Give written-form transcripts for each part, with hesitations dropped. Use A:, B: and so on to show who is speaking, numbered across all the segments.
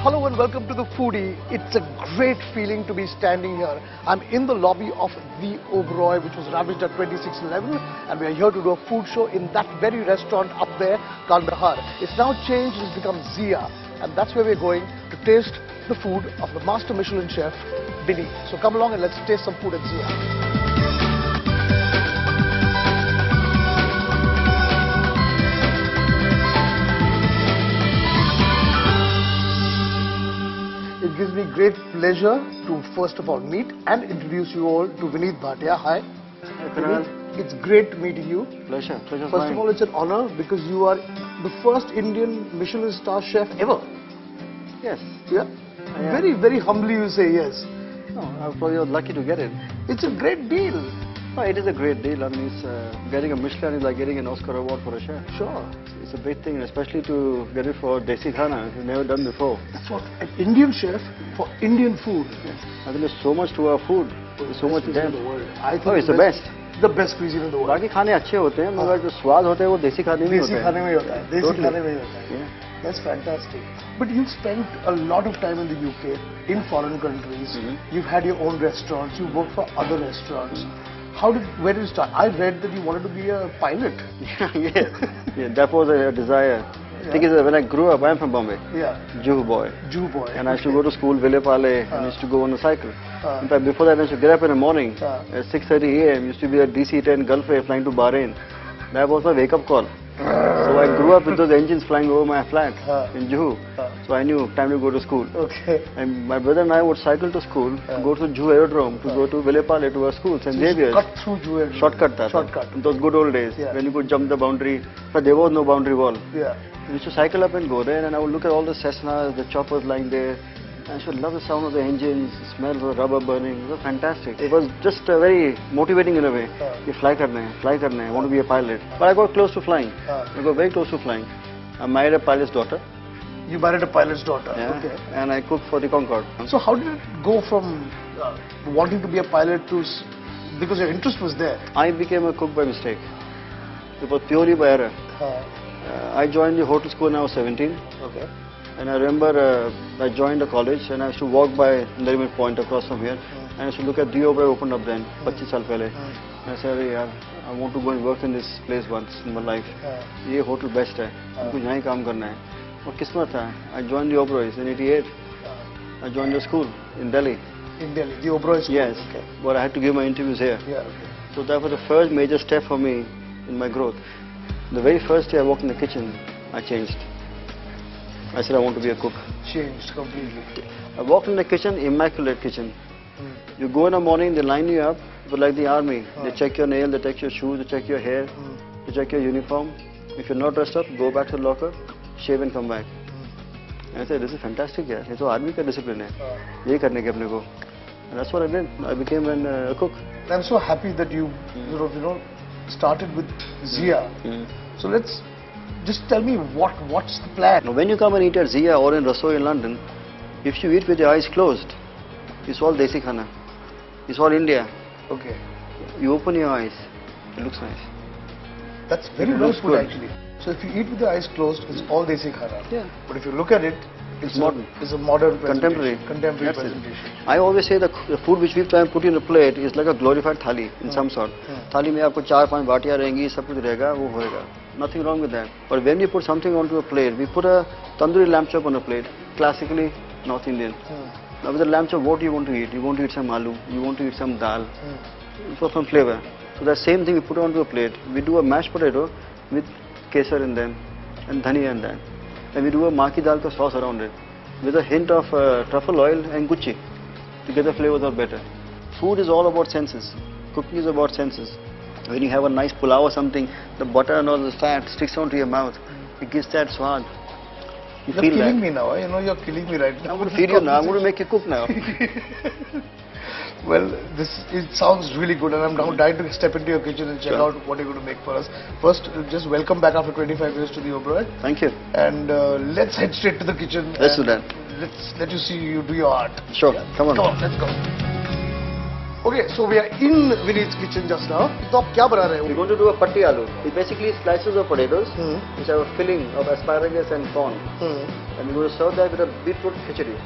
A: Hello and welcome to The Foodie. It's a great feeling to be standing here. I'm in the lobby of The Oberoi, which was established at 2611, and we are here to do a food show in that very restaurant up there, Kandahar. It's now changed, it's become Zia, and that's where we're going to taste the food of the master Michelin chef, Vineet. So come along and let's taste some food at Zia. It gives me great pleasure to first of all meet and introduce you all to Vineet Bhatia. Hi.
B: Hi, Kunal.
A: It's great meeting you.
B: Pleasure. Pleasure.
A: First of all, it's an honor because you are the first Indian Michelin star chef ever.
B: Yes.
A: Yeah. Very, very humbly you say yes.
B: No, I probably was lucky to get it.
A: It's a great deal.
B: No, it is a great deal. I mean, it's, getting a Michelin is like getting an Oscar award for a chef.
A: Sure.
B: It's a big thing, especially to get it for Desi Khana, which we've never done before.
A: That's what an Indian chef for Indian food.
B: Yes. I think there's so much to our food. There's so much
A: in the world. I think
B: it's the best.
A: The best cuisine in the world.
B: बाकी खाने अच्छे होते हैं, मगर जो स्वाद होते हैं वो देसी खाने में होते हैं.
A: देसी खाने में होता है. देसी खाने में होता है. That's fantastic. But you've spent a lot of time in the UK, in foreign countries. You've had your own restaurants. You worked for other restaurants. Where did you start? I read that you wanted to be a pilot.
B: Yeah, that was a desire. The thing is that when I grew up, I'm from Bombay.
A: Yeah.
B: Juhu boy.
A: Juhu boy.
B: And I used to go to school, Villepale, and I used to go on a cycle. In fact, before that, I used to get up in the morning at 6:30 a.m. Used to be a DC-10 Gulf flying to Bahrain. That was my wake-up call. So I grew up with those engines flying over my flat in Juhu. So I knew time to go to school.
A: Okay.
B: And my brother and I would cycle to school, to go to Juhu Aerodrome, to go to Villepale to our school, St. Xavier's.
A: Cut through Juhu Aerodrome.
B: Shortcut. In those good old days, when you could jump the boundary, but there was no boundary wall.
A: Yeah.
B: We used to cycle up and go there, and I would look at all the Cessnas, the choppers lying there. I should love the sound of the engines, the smell of the rubber burning. It was fantastic. It was just very motivating in a way. You fly karna hai, I want to be a pilot. But I got close to flying. I got very close to flying. I married a pilot's daughter.
A: You married a pilot's daughter.
B: Yeah.
A: Okay.
B: And I cooked for the Concorde.
A: So how did it go from wanting to be a pilot to, because your interest was there?
B: I became a cook by mistake. It was purely by error. I joined the hotel school when I was 17.
A: Okay.
B: And I remember I joined a college and I used to walk by Nariman Point across from here. And I used to look at The Oberoi opened up then, 25 saal pehle. And I said, I want to go and work in this place once in my life. This hotel best hai. Mujhe yahi kaam karna hai. And kismat tha. I joined The Oberoi in 88. I joined the school in Delhi.
A: In Delhi, The Oberoi school?
B: Yes. Okay. But I had to give my interviews here.
A: Yeah, okay.
B: So that was the first major step for me in my growth. The very first day I walked in the kitchen, I changed. I said I want to be a cook.
A: Changed completely.
B: I walked in the kitchen, immaculate kitchen. You go in the morning, they line you up, but like the army. They check your nail, they check your shoes, they check your hair, they check your uniform. If you're not dressed up, go back to the locker, shave and come back. And I said, this is fantastic, yeah. It's army ka discipline hai. Yehi karne ke apne ko. And that's what I did. I became a cook.
A: I'm so happy that you started with Zia. So let's just tell me what's the plan.
B: Now, when you come and eat at Zia or in Rasoi in London, if you eat with your eyes closed, it's all Desi Khana. It's all India.
A: Okay.
B: You open your eyes, it looks nice.
A: That's very well put actually. So if you eat with your eyes closed, it's all Desi Khana.
B: Yeah.
A: But if you look at it, it's modern. It's a modern
B: contemporary
A: presentation.
B: I always say the food which we try and put in a plate is like a glorified thali in some sort. Thali mein aapko 4-5 baatiyan rahengi, sab kuch rahega, wo hoega. Nothing wrong with that. But when we put something onto a plate, we put a tandoori lamb chop on a plate, classically North Indian. Now with the lamb chop, what do you want to eat? You want to eat some aloo, you want to eat some dal, for some flavor. So that same thing we put onto a plate. We do a mashed potato with kesar in them and dhania in that. And we do a maa ki dal ka sauce around it with a hint of truffle oil and gucci to get the flavors out better. Food is all about senses. Cooking is about senses. When you have a nice pulao or something, the butter and all the fat sticks onto your mouth. It gives that swad. You
A: You're
B: feel
A: killing
B: that.
A: me now. You know, you're killing me right now.
B: I'm going to feed you now. I'm going to make you cook now.
A: Well, it sounds really good, and I'm now dying to step into your kitchen and check
B: Sure.
A: out what you're going to make for us. First, just welcome back after 25 years to the Oberoi,
B: Thank you.
A: and let's head straight to the kitchen.
B: Let's
A: and
B: do that.
A: Let's let you see you do your art.
B: Sure. Come on.
A: Come on, let's go. Okay, so we are in Vineet's kitchen just now. So, आप क्या बना रहे
B: We're
A: हो?
B: going to do a patti aloo. It's basically slices of potatoes,
A: Hmm.
B: which have a filling of asparagus and corn. And we're going to serve that with a beetroot khichdi.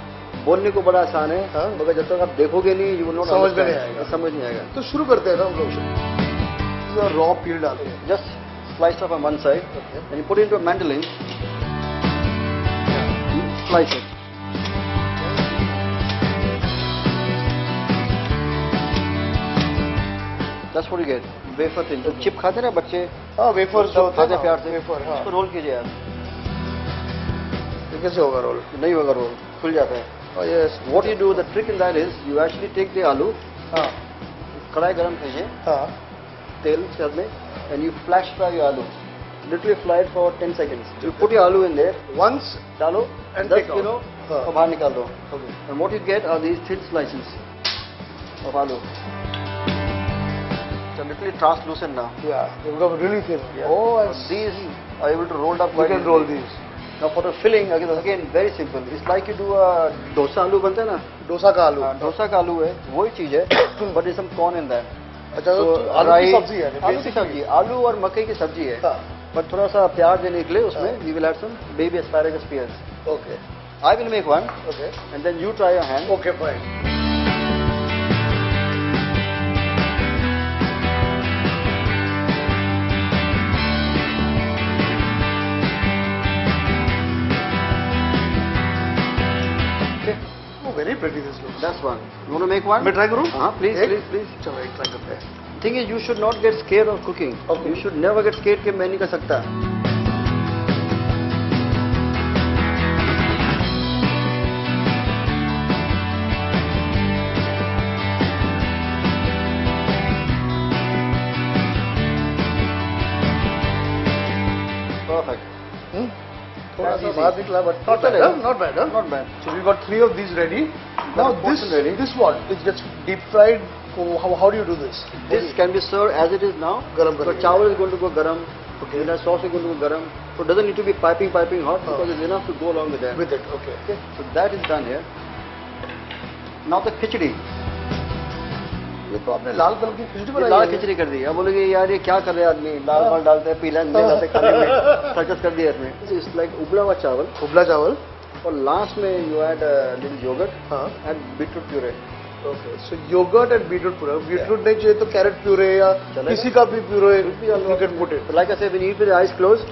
B: बोलने को बड़ा आसान है,
A: हाँ.
B: मगर जब तक आप देखोगे नहीं, you will not
A: समझ में
B: understand.
A: नहीं आएगा.
B: समझ नहीं आएगा.
A: तो शुरू करते हैं ना हम लोग. This is a raw peeled aloo.
B: Just slice off on one side,
A: Okay.
B: and you put it into a mandolin. You slice it. That's what you get. Wafer thin. जो चिप खाते हैं ना बच्चे,
A: हाँ, वेफर्स जो होते हैं
B: खाते
A: ना,
B: प्यार से.
A: वेफर, हाँ.
B: इसको रोल कीजिए यार.
A: ये कैसे होगा रोल?
B: नहीं होगा रोल, खुल जाता है.
A: Oh yes.
B: What you do, the trick in that is, you actually take the aloo,
A: हाँ,
B: कढ़ाई गरम कीजिए,
A: हाँ.
B: तेल से में, and you flash fry your aloo. Literally fry it for 10 seconds. You put your aloo in there,
A: Once
B: डालो,
A: And
B: 10
A: take out.
B: Kilo
A: हाँ.
B: और बाहर निकाल दो.
A: Okay.
B: And what you get are these thin slices of aloo. They're literally translucent now.
A: Yeah, they become really thin.
B: Yeah.
A: Oh, I
B: So
A: see.
B: these are able to roll up
A: You
B: quite
A: can
B: easily.
A: roll these.
B: Now for the filling, again very simple. It's like you do a dosa aloo बनता है ना?
A: डोसा का आलू.
B: डोसा का आलू है, वही चीज है, but there's some corn in that.
A: अच्छा,
B: So,
A: तो आलू की
B: राई-
A: सब्जी है.
B: आलू की सब्जी, आलू और मकई की सब्जी है.
A: हाँ.
B: पर थोड़ा सा प्यार देने के लिए उसमें we will add some baby asparagus peels.
A: Okay.
B: I will make one,
A: Okay.
B: and then you try your hand.
A: Okay, fine.
B: Okay,
A: Oh, very pretty this looks.
B: that's one. You want to make one?
A: मैं try करूँ?
B: हाँ, please,
A: एक?
B: please, please.
A: चलो एक try करते हैं.
B: Thing is, you should not get scared of cooking.
A: Okay.
B: You should never get scared कि मैं नहीं कर सकता. Perfect.
A: थोड़ा
B: That's
A: सा
B: easy.
A: बाहर निकला, but not bad.
B: चलेगा.
A: Huh? Not bad. Huh?
B: Not bad.
A: So we've got 3 of these ready. Now
B: a portion ready.
A: this what? It gets deep fried. Oh, how do you do this?
B: This can be served as it is now.
A: Garam
B: So
A: करेंगे.
B: chawal is going to go garam.
A: Okay.
B: The sauce is going to go garam. So it doesn't need to be piping hot because it's enough to go along with that.
A: With it, okay.
B: Okay. So that is done here. Now the khichdi.
A: ये तो आपने लाल colour की खिचड़ी
B: ये
A: बनाई
B: लाल
A: है।
B: खिचड़ी कर दी. अब बोलेंगे यार ये क्या कर रहे हैं आदमी, दाल वाल डालते हैं, पीला नहीं डालते खाने में, सर्कस कर दिया इसमें. It's like उबला हुआ चावल
A: उबला चावल.
B: और लास्ट में you add a little yogurt
A: हाँ.
B: and beetroot puree.
A: Okay. So yogurt and beetroot puree. Beetroot नहीं चाहिए तो carrot puree या
B: चलेगा.
A: किसी का भी puree you can put it.
B: So like I said, when you eat with the eyes closed,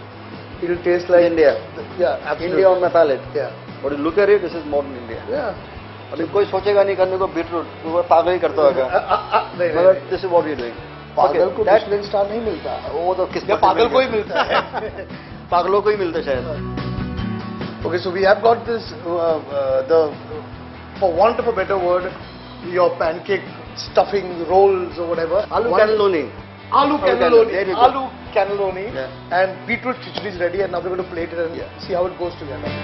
A: It will taste like
B: India.
A: Yeah, absolutely.
B: India on my palate.
A: Yeah.
B: But you look at it, this is modern India.
A: Yeah.
B: अभी कोई सोचेगा नहीं करने को beetroot, वो पागल ही करता होगा.
A: नहीं
B: मगर this is what we are doing.
A: पागल को
B: that
A: Michelin star नहीं मिलता.
B: वो तो किस
A: या पागल को ही मिलता है.
B: पागलों को ही मिलता है शायद.
A: Okay, so we have got this, for want of a better word, your pancake stuffing rolls or whatever.
B: आलू
A: One-
B: cannelloni.
A: Aloo
B: cannelloni, there you go.
A: Aloo cannelloni.
B: Yeah.
A: And beetroot khichdi is ready, and now we're going to plate it and see how it goes together.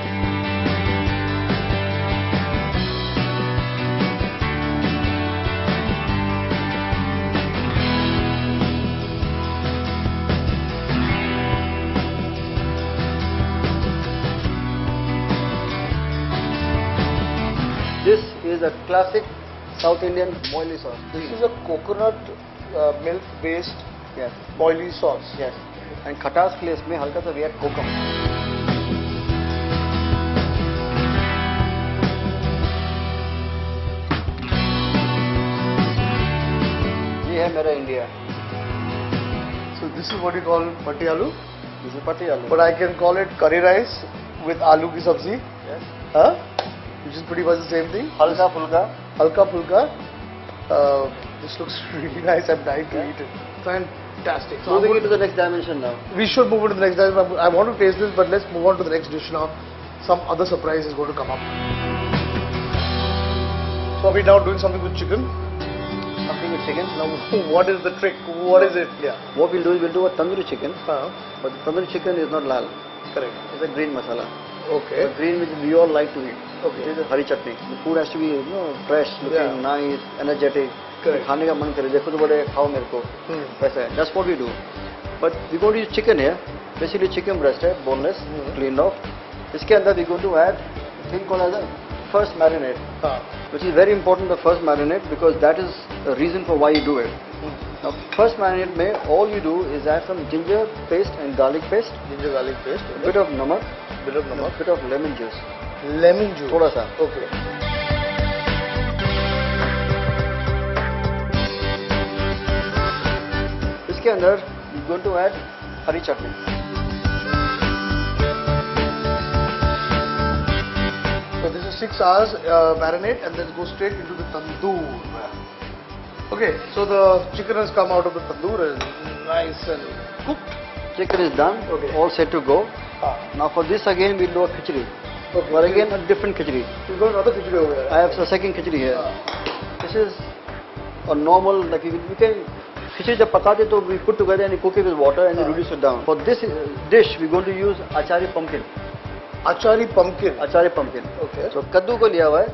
B: This is a classic South Indian moily sauce.
A: This is a coconut milk based
B: Yes.
A: boilie sauce.
B: Yes. And खटास के लिए इसमें हल्का सा we add कोकम. ये है मेरा India.
A: So this is what you call patti aloo,
B: This is patti aloo.
A: but I can call it curry rice with aloo ki sabzi,
B: Yes.
A: huh? Which is pretty much the same thing.
B: हल्का फुल्का.
A: Halka pulka. This looks really nice. I'm dying to eat it. Fantastic. So
B: Moving into the next dimension now.
A: we should move on to the next dish. I want to taste this, but let's move on to the next dish now. Some other surprise is going to come up. So are we now doing something with chicken?
B: Something with chicken.
A: Now, what is the trick? What is it? Yeah.
B: What we'll do is we'll do a tandoori chicken,
A: Uh,
B: but the tandoori chicken is not lal.
A: correct.
B: It's a green masala.
A: Okay.
B: The green which we all like to eat.
A: Okay.
B: It is a hari chutney. The food has to be fresh, looking nice, energetic.
A: Correct.
B: खाने का मन करे देखो तो बड़े खाओ मेरे को. वैसा है. That's what we do. But we going to use chicken here. Basically chicken breast है, boneless, cleaned off. इसके अंदर we going to add a thing called as a first marinade, which is very important. The first marinade because that is the reason for why you do it. Now first marinade में all you do is add some ginger paste and garlic paste.
A: Ginger garlic paste.
B: A bit of namak.
A: Bit of namak.
B: A bit of lemon juice.
A: Lemon juice.
B: थोड़ा सा.
A: Okay.
B: इसके अंदर you're going to add Hari chutney.
A: So this is 6 hours marinade and then go straight into the tandoor. Okay, so the chicken has come out of the tandoor and nice and cooked.
B: Chicken is done.
A: Okay.
B: All set to go. Now for this again we'll do a khichdi.
A: Okay.
B: But again a different khichdi.
A: We've got another khichdi over here.
B: I have the second khichdi here. This is a normal, like we can, khichdi jab pakate to we put together and you cook it with water and you reduce it down. For this dish we're going to use achari pumpkin.
A: Achari pumpkin.
B: Achari pumpkin.
A: Okay.
B: So कद्दू को लिया हुआ है,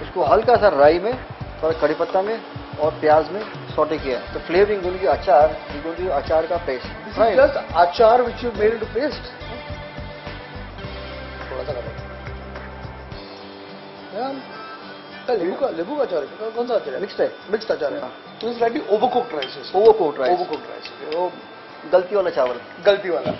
B: उसको हल्का सा राई में, थोड़ा कड़ी पत्ता में और प्याज में सौटे किया. The flavoring going to be achar. we're going to use achar का paste.
A: This is just achar which you made into paste. थोड़ा सा करो. लेबू का अचार है. कौन सा अचार है?
B: Mixed है.
A: Mixed अचार है. So it's slightly overcooked rices.
B: Overcooked rice.
A: Overcooked rice.
B: वो गलती वाला चावल.
A: गलती वाला.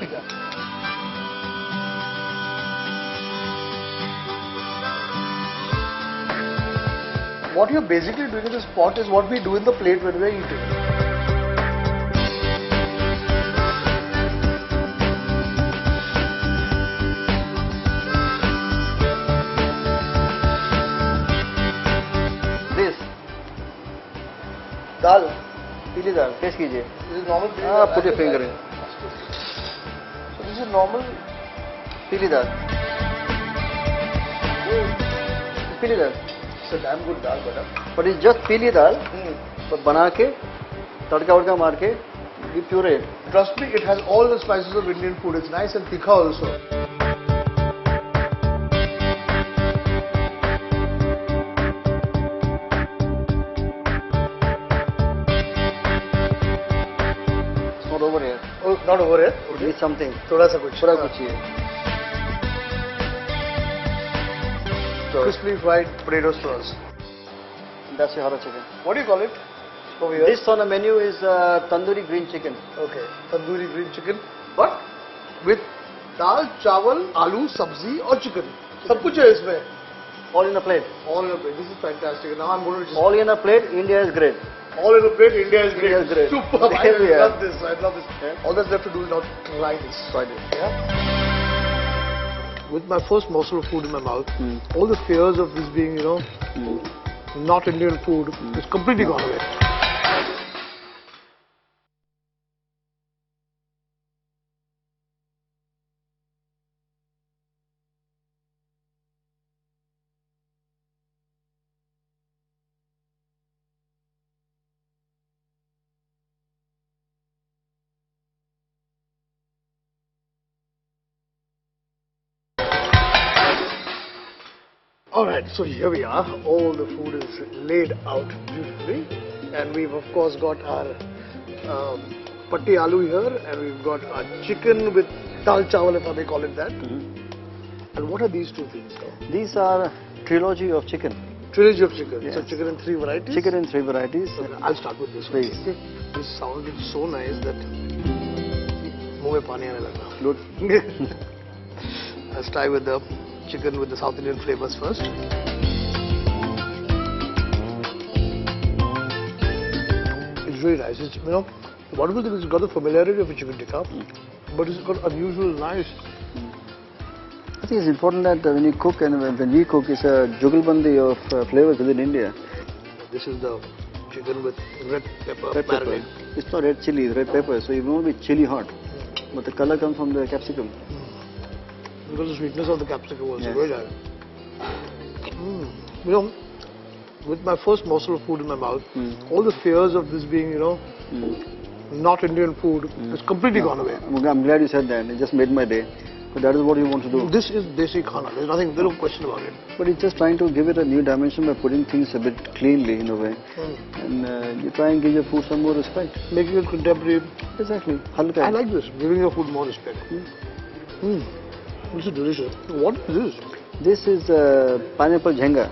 A: What you're basically doing in this pot is what we do in the plate when we're eating.
B: This
A: Dal.
B: पीली दाल टेस्ट कीजिए.
A: This is normal.
B: Put your finger in.
A: So this is normal.
B: पीली दाल. पीली दाल.
A: It's a damn good dal, brother.
B: But it's just पीली दाल. तो बना के तड़का वड़का मार के we puree it.
A: Trust me, it has all the spices of Indian food. It's nice and tikha also.
B: It's not over here.
A: Oh, not over here.
B: It needs something.
A: थोड़ा सा कुछ.
B: थोड़ा कुछ चाहिए.
A: Crisply fried potato straws.
B: That's your hara chicken.
A: What do you call it? Over here.
B: This on the menu is tandoori green chicken.
A: Okay, tandoori green chicken, but with dal, chawal, aloo, sabzi और chicken. सब कुछ है इसमें.
B: All in a plate.
A: All in a plate. This is fantastic. Now I'm going to just
B: All in a plate. India is great.
A: all in a plate. India is great.
B: India is great.
A: Superb. I
B: Yeah.
A: love this. I love this.
B: Yeah.
A: All that's left to do is now try this.
B: Try this.
A: Yeah. With my first morsel of food in my mouth, all the fears of this being, not Indian food is completely gone away. Alright, so here we are. All the food is laid out beautifully. And we've of course got our patti aloo here, and we've got our chicken with dal chawal, if I may call it that. And what are these two things now?
B: These are trilogy of chicken.
A: Trilogy of chicken.
B: Yes.
A: So chicken in 3 varieties.
B: Chicken in 3 varieties.
A: Okay, I'll start with this one.
B: Please.
A: Okay. This sounded so nice that मुंह में पानी आने लगा.
B: Good.
A: I'll start with the chicken with the South Indian flavors first. It's really nice. It's, the wonderful thing is it's got the familiarity of a chicken tikka, but it's got unusual nice.
B: I think it's important that when you cook and when we cook, it's a jugalbandi of flavors within India.
A: This is the chicken with red pepper
B: Red pepper.
A: marinade.
B: It's not red chili, red pepper, so it won't be chili hot. But the color comes from the capsicum.
A: Because the sweetness of the capsicum was
B: Yes.
A: very high. With my first morsel of food in my mouth, all the fears of this being, not Indian food is completely gone away.
B: I'm glad you said that. It just made my day. But that is what you want to do.
A: This is desi khana. There's nothing, there's no question about it.
B: But it's just trying to give it a new dimension by putting things a bit cleanly in a way. And you try and give your food some more respect.
A: Making it contemporary.
B: Exactly. Halka.
A: I like this, giving your food more respect. This is delicious. What is this?
B: This is pineapple jhenga.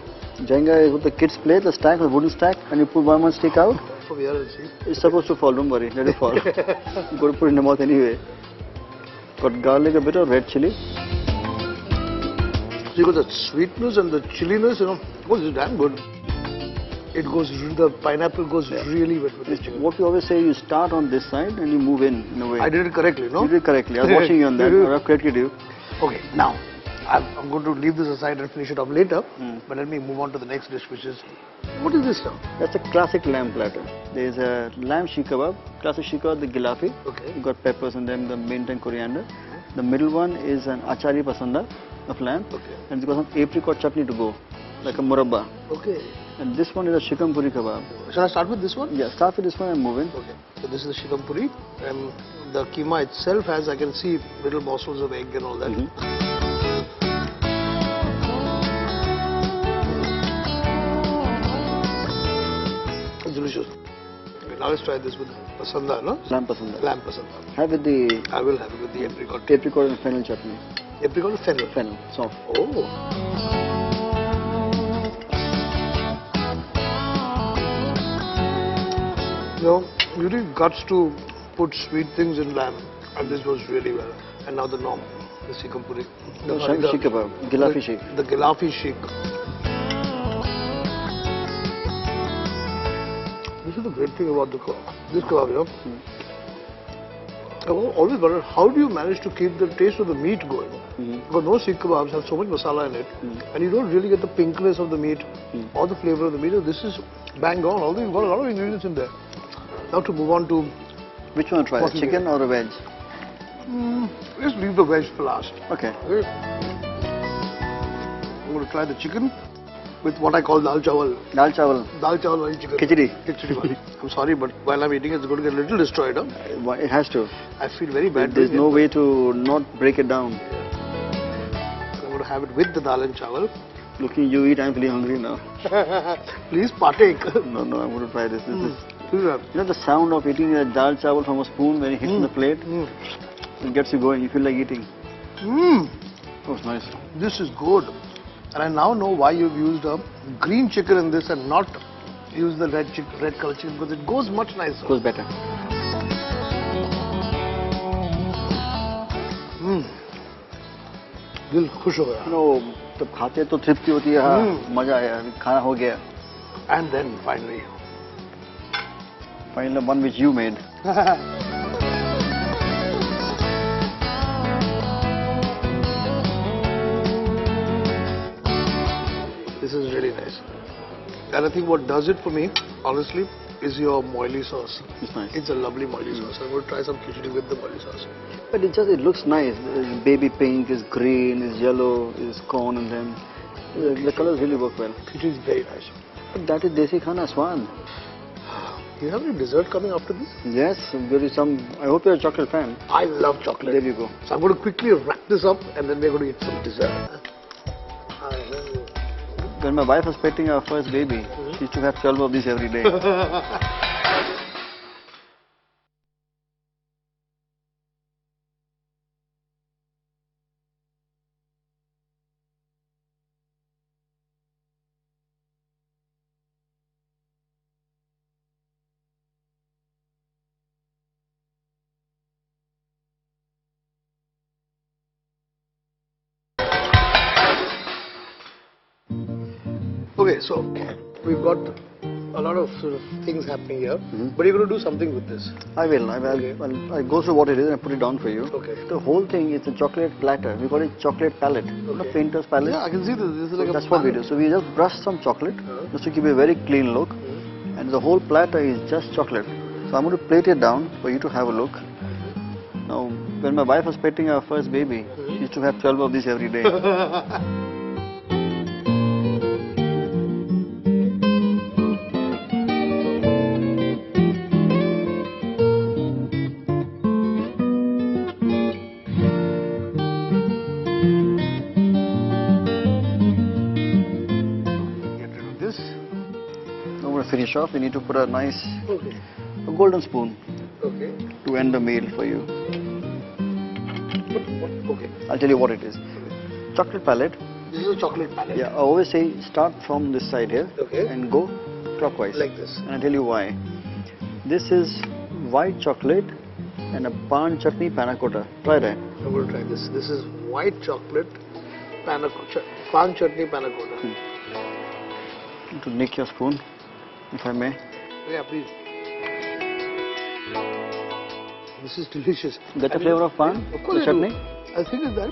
B: Jhenga is what the kids play, the stack, the wooden stack, and you put one stick out.
A: From here, let's see.
B: It's supposed to fall, don't worry, let it fall. You've got to put it in the mouth anyway. Got garlic, a bit of red chili.
A: So you got the sweetness and the chilliness, you know. Oh, this is damn good. It goes, the pineapple goes really well with this chicken.
B: What we always say, you start on this side and you move in a way.
A: I did it correctly, no?
B: You did it correctly. I was watching you on that. I have credited you.
A: Okay, now, I'm going to leave this aside and finish it off later. But let me move on to the next dish, which is, what is this now?
B: That's a classic lamb platter. There is a lamb sheikh kebab, classic sheikh kebab, the gilafi.
A: Okay.
B: You've got peppers in them, the mint and coriander. The middle one is an achari pasanda of lamb.
A: Okay.
B: And it's got some apricot chutney to go, like a murabba.
A: Okay.
B: And this one is a chicken puri kebab.
A: Shall I start with this one?
B: Yeah, start with this one and move in.
A: Okay. So this is the chicken puri, and the keema itself has, I can see, little morsels of egg and all that. It's delicious. Okay, now let's try this with pasanda, no?
B: Lamb pasanda.
A: Lamb pasanda.
B: Have with the
A: I will have it with the apricot.
B: apricot and fennel chutney.
A: Apricot or fennel?
B: Fennel, soft.
A: Oh. You know, you need guts to put sweet things in lamb, and this was really well. And now the norm, the chicken puri.
B: No, sheikh kebab, gilafi sheikh.
A: The gilafi sheikh. This is the great thing about this kebab, you know. I've always wondered, how do you manage to keep the taste of the meat going? Because most Sikh kebabs have so much masala in it, and you don't really get the pinkness of the meat or the flavor of the meat. This is bang on, although you've got a lot of ingredients in there. Now to move on to...
B: Which one try, chicken or a veg?
A: Let's leave the veg for last.
B: Okay.
A: I'm going to try the chicken with what I call dal chawal.
B: Dal chawal.
A: Dal chawal wali chicken.
B: Khichdi.
A: Khichdi wali. I'm sorry, but while I'm eating, it's going to get a little destroyed. Huh?
B: It has to.
A: I feel very bad.
B: There's no way to not break it down.
A: I'm going to have it with the dal and chawal.
B: Looking you eat, I'm feeling hungry now.
A: Please partake.
B: No, I'm going to try this. This is,
A: Please have.
B: you know the sound of eating a dal chawal from a spoon when it hits in the plate? It gets you going. You feel like eating. Oh, it's nice.
A: This is good. And I now know why you've used a green chicken in this and not used the red color chicken, because it goes much nicer.
B: Goes better.
A: दिल खुश हो गया.
B: You know, जब खाते तो तृप्ति होती है, हाँ, मजा आया, खाना हो गया.
A: And then finally.
B: Finally, one which you made.
A: This is really nice. And I think what does it for me, honestly, is your moily sauce.
B: It's nice.
A: It's a lovely moily sauce. I'm going to try some khichdi with the moily sauce.
B: But it looks nice. It's baby pink, is green, is yellow, is corn and then the colors really work well.
A: Khichdi is very nice.
B: But that is desi khana, Swan.
A: Do you have any dessert coming after this?
B: Yes, there is some. I hope you're a chocolate fan.
A: I love chocolate.
B: There you go.
A: So I'm going to quickly wrap this up and then we're going to eat some dessert.
B: When my wife was expecting our first baby, she used to have 12 of these every day.
A: Okay, so we've got a lot of sort of things happening here, but you're going to do something with this.
B: I will.
A: Okay.
B: I'll go through what it is and put it down for you.
A: Okay.
B: The whole thing is a chocolate platter. We call it chocolate palette. Not a painter's palette.
A: Yeah, I can see this. This is like
B: That's
A: a
B: what we do. So we just brush some chocolate just to give you a very clean look. And the whole platter is just chocolate. So I'm going to plate it down for you to have a look. Now, when my wife was expecting our first baby, she used to have 12 of these every day. finish off, we need to put a nice
A: Okay.
B: a golden spoon
A: Okay.
B: to end the meal for you.
A: Okay.
B: I'll tell you what it is. Chocolate palette.
A: This is a chocolate palette.
B: Yeah, I always say start from this side here
A: Okay.
B: and go clockwise.
A: Like this.
B: And I'll tell you why. This is white chocolate and a pan chutney panna cotta. Try that.
A: I'm going to try this. This is white chocolate pan chutney panna cotta.
B: To nick your spoon, if I may.
A: Yeah, please. This is delicious.
B: Get the flavor of pan,
A: Of course
B: the
A: I
B: chutney.
A: do. I think is that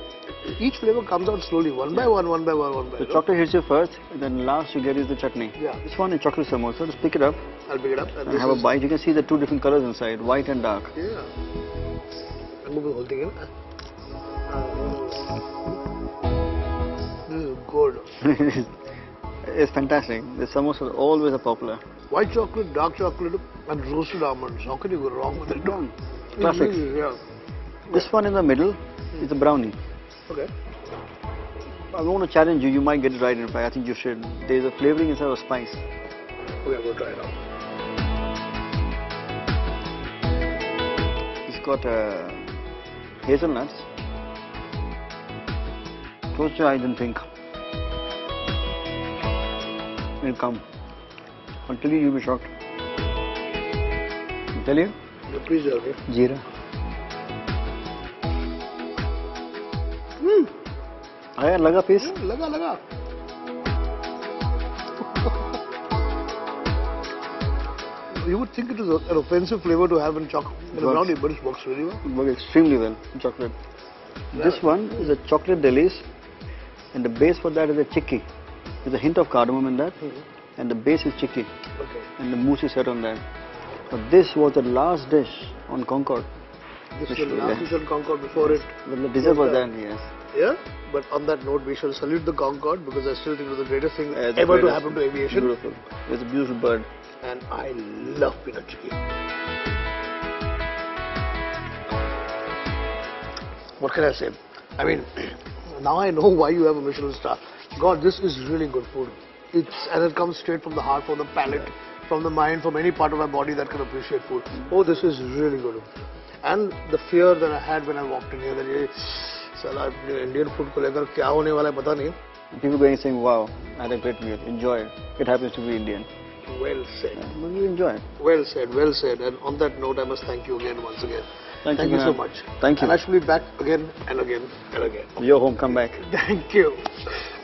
A: each flavor comes out slowly, one by one, one by one, one by
B: The
A: one.
B: chocolate hits you first, and then last you get is the chutney.
A: Yeah.
B: This one is chocolate samosa. Just pick it up
A: I'll pick it up.
B: and
A: this
B: have a
A: is-
B: bite. You can see the two different colors inside, white and dark.
A: Yeah. I'll move the whole thing in. This is good.
B: It's fantastic. The samosas always are popular.
A: White chocolate, dark chocolate, and roasted almonds. How can you go wrong with it?
B: Classics.
A: Yeah.
B: This one in the middle is a brownie.
A: Okay.
B: I want to challenge you. You might get it right. In fact, I think you should. There is a flavoring inside of spice.
A: Okay, I'm going to try it out.
B: It's got hazelnuts. Close your eyes and think. It'll come. Until you'll be shocked. I'll tell you?
A: You please help me.
B: Jeera. आया लगा piece
A: लगा लगा. You would think it is an offensive flavor to have in chocolate in a
B: Works.
A: brownie, but it works really well.
B: It works extremely well in chocolate. This one is a chocolate delice, and the base for that is a chicky. There's a hint of cardamom in that, and the base is chicky,
A: Okay.
B: and the mousse is set on that. But this was the last dish on Concord.
A: This
B: Which
A: is the
B: will-
A: last dish on Concord before it.
B: Well, the dessert was that, yes.
A: Yeah. But on that note, we shall salute the Concorde because I still think it was the greatest thing
B: It's the
A: ever to
B: greatest.
A: happen to aviation.
B: Beautiful. It's a beautiful bird.
A: And I love peanut chicken. What can I say? I mean, now I know why you have a Michelin star. God, this is really good food. And it comes straight from the heart, from the palate, from the mind, from any part of my body that can appreciate food. Oh, this is really good. And the fear that I had when I walked in here, that ये साला Indian food को लेकर क्या होने वाला है पता नहीं.
B: People going saying, wow, I had a great meal. Enjoy it. It happens to be Indian.
A: Well said.
B: But you enjoy it.
A: Well said, well said. And on that note, I must thank you again once again.
B: Thank
A: you
B: you,
A: so
B: Kunal.
A: much.
B: Thank you.
A: And I shall be back again and again and again.
B: Your home, come back.
A: Thank you.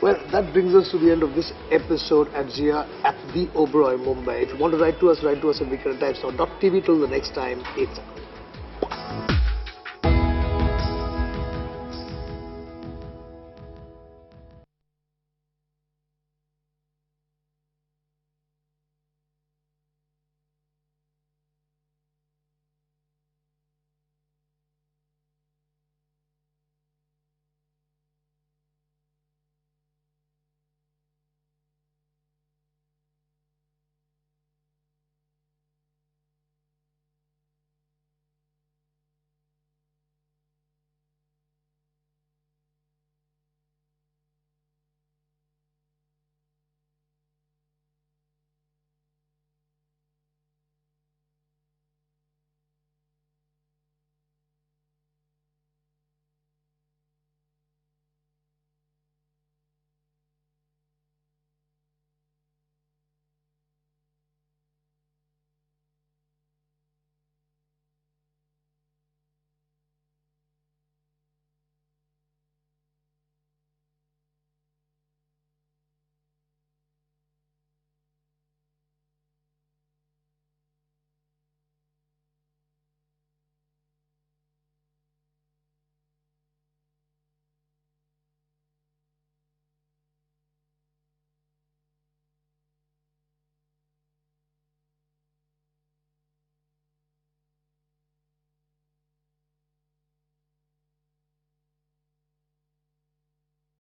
A: Well, that brings us to the end of this episode at Zia at the Oberoi, Mumbai. If you want to write to us at weekendtimes.tv. Till the next time, it's